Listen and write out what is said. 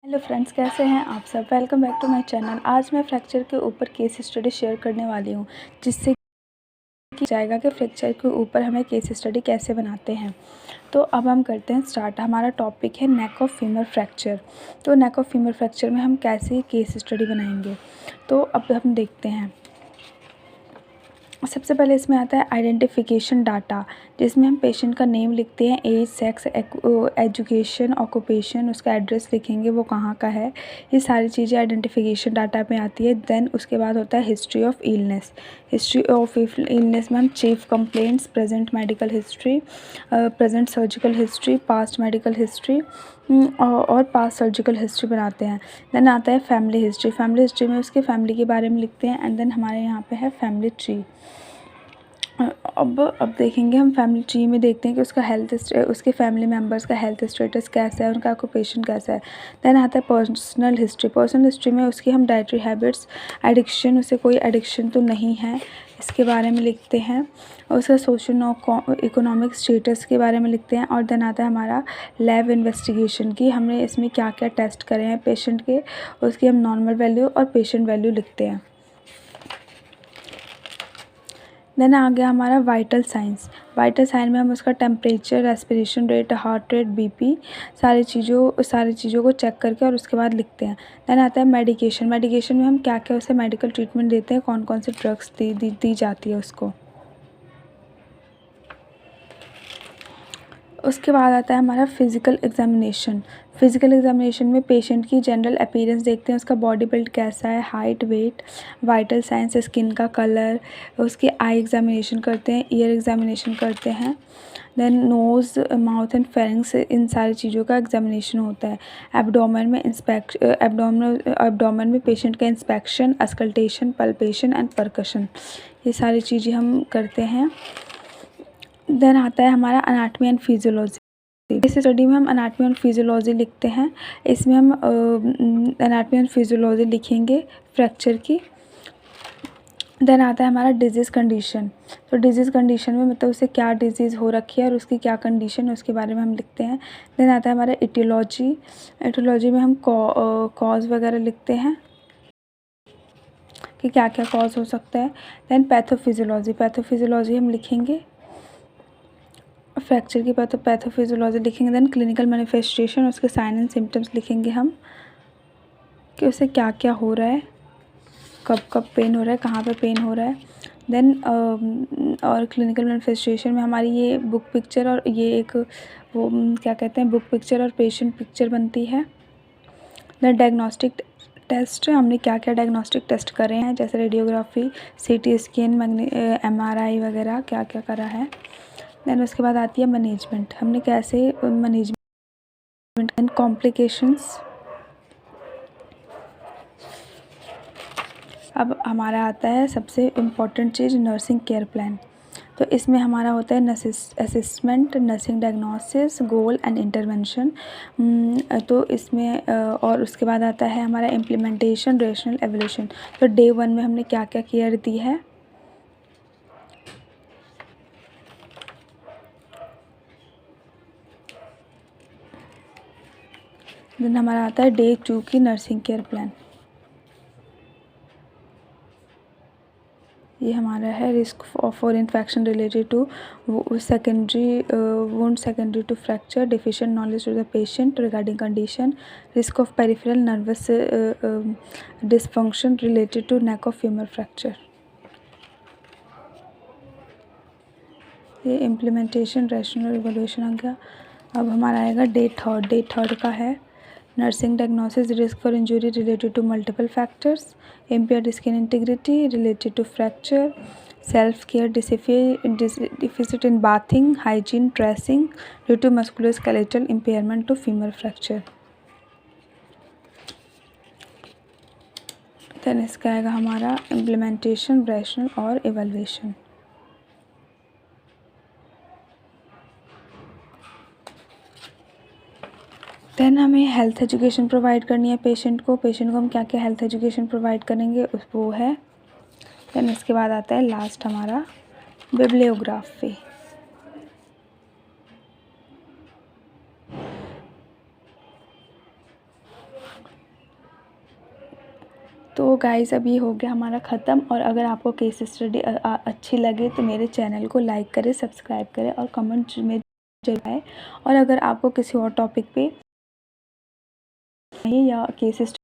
Hello friends, कैसे हैं आप सब। Welcome back to my channel. आज मैं फ्रैक्चर के ऊपर केस स्टडी शेयर करने वाली हूं, जिससे कि जाएगा कि फ्रैक्चर के ऊपर हमें केस स्टडी कैसे बनाते हैं। तो अब हम करते हैं स्टार्ट। हमारा टॉपिक है नेक ऑफ फीमर फ्रैक्चर। तो नेक ऑफ फीमर फ्रैक्चर में हम कैसे केस स्टडी बनाएंगे, तो अब हम देखते हैं। सबसे पहले इसमें आता है आइडेंटिफिकेशन डाटा, जिसमें हम पेशेंट का नेम लिखते हैं, एज, सेक्स, एजुकेशन, ऑक्यूपेशन, उसका एड्रेस लिखेंगे वो कहाँ का है। ये सारी चीज़ें आइडेंटिफिकेशन डाटा में आती है। देन उसके बाद होता है history of illness. History of illness में हम chief complaints, present medical history, present surgical history, past medical history और पास्ट सर्जिकल हिस्ट्री बनाते हैं। देन आता है फैमिली हिस्ट्री। फैमिली हिस्ट्री में उसके फैमिली के बारे में लिखते हैं। एंड देन हमारे यहाँ पे है फैमिली ट्री। अब देखेंगे हम फैमिली ट्री में, देखते हैं कि उसके फैमिली मेम्बर्स का हेल्थ स्टेटस कैसा है, उनका ऑक्यूपेशन कैसा है। देन आता है पर्सनल हिस्ट्री। पर्सनल हिस्ट्री में उसकी हम डाइटरी हैबिट्स, एडिक्शन, उसे कोई एडिक्शन तो नहीं है, इसके बारे में लिखते हैं। और उसका सोशल इकोनॉमिक स्टेटस के बारे में लिखते हैं। और देन आता है हमारा लैब इन्वेस्टिगेशन की, हमने इसमें क्या क्या टेस्ट करे हैं पेशेंट के, उसकी हम नॉर्मल वैल्यू और पेशेंट वैल्यू लिखते हैं। देन आ गया हमारा वाइटल साइंस। वाइटल साइन में हम उसका temperature, respiration rate, heart rate, BP, सारी चीज़ों को चेक करके और उसके बाद लिखते हैं। देन आता है मेडिकेशन। मेडिकेशन में हम क्या क्या उसे मेडिकल ट्रीटमेंट देते हैं, कौन कौन सी ड्रग्स दी जाती है उसको। उसके बाद आता है हमारा फिज़िकल एग्जामिनेशन। फिज़िकल एग्जामिनेशन में पेशेंट की जनरल अपीयरेंस देखते हैं, उसका बॉडी बिल्ड कैसा है, height, weight, vital signs, skin का कलर, उसकी आई एग्जामिनेशन करते हैं, ईयर एग्जामिनेशन करते हैं। Then nose, mouth and pharynx, इन सारी चीज़ों का एग्जामिनेशन होता है। एब्डोमेन में पेशेंट का inspection, auscultation, palpation and percussion, ये सारी चीज़ें हम करते हैं। देन आता है हमारा अनाटमी एंड फिजियोलॉजी। इस स्टडी में हम अनाटमी एंड फिजियोलॉजी लिखते हैं। इसमें हम अनाटमी एंड फिजियोलॉजी लिखेंगे फ्रैक्चर की। देन आता है हमारा डिजीज़ कंडीशन। तो डिजीज़ कंडीशन में मतलब उसे क्या डिजीज़ हो रखी है और उसकी क्या कंडीशन है, उसके बारे में हम लिखते हैं। देन आता है हमारा एटियोलॉजी। एटियोलॉजी में हम कॉज वगैरह लिखते हैं कि क्या क्या कॉज हो सकता है। Then pathophysiology. पैथोफिजियोलॉजी हम लिखेंगे फ्रैक्चर की पैथोफिजियोलॉजी लिखेंगे। देन क्लिनिकल मैनिफेस्टेशन, उसके साइन एंड सिम्टम्स लिखेंगे हम कि उसे क्या क्या हो रहा है, कब कब पेन हो रहा है, कहाँ पे पेन हो रहा है। देन और क्लिनिकल मैनिफेस्टेशन में हमारी ये बुक पिक्चर और ये एक वो क्या कहते हैं, बुक पिक्चर और पेशेंट पिक्चर बनती है। देन डायग्नोस्टिक टेस्ट, हमने क्या क्या डायग्नोस्टिक टेस्ट करे हैं, जैसे रेडियोग्राफी, सीटी स्कैन, MRI वगैरह क्या क्या करा है। देन उसके बाद आती है मैनेजमेंट, हमने कैसे मैनेजमेंट एंड कॉम्प्लिकेशंस। अब हमारा आता है सबसे इम्पॉर्टेंट चीज़, नर्सिंग केयर प्लान। तो इसमें हमारा होता है assessment, nursing diagnosis, goal and intervention. तो इसमें और उसके बाद आता है हमारा इम्प्लीमेंटेशन, रेशनल एवोल्यूशन। तो डे 1 में हमने क्या क्या केयर दी है। देन हमारा आता है डे 2 की नर्सिंग केयर प्लान। ये हमारा है risk for infection related to secondary wound, secondary to fracture, deficient knowledge to the patient regarding condition, risk of peripheral nervous dysfunction related to neck of femur fracture. ये implementation, rational evaluation आ गया। अब हमारा आएगा day third का है nursing diagnosis, risk for injury related to multiple factors, impaired skin integrity related to fracture, self care deficit in bathing, hygiene, dressing due to musculoskeletal impairment to femur fracture. Then इसका आएगा हमारा implementation, rational और evaluation. Then हमें health education provide करनी है patient को हम क्या क्या हेल्थ एजुकेशन प्रोवाइड करेंगे वो है। देन इसके बाद आता है लास्ट हमारा बिब्लियोग्राफी। तो गाइज़ अब ये हो गया हमारा ख़त्म। और अगर आपको केस स्टडी अच्छी लगे तो मेरे चैनल को लाइक करें, सब्सक्राइब करें और कमेंट में जरूर आए। और अगर आपको किसी और टॉपिक पे या केस स्टडी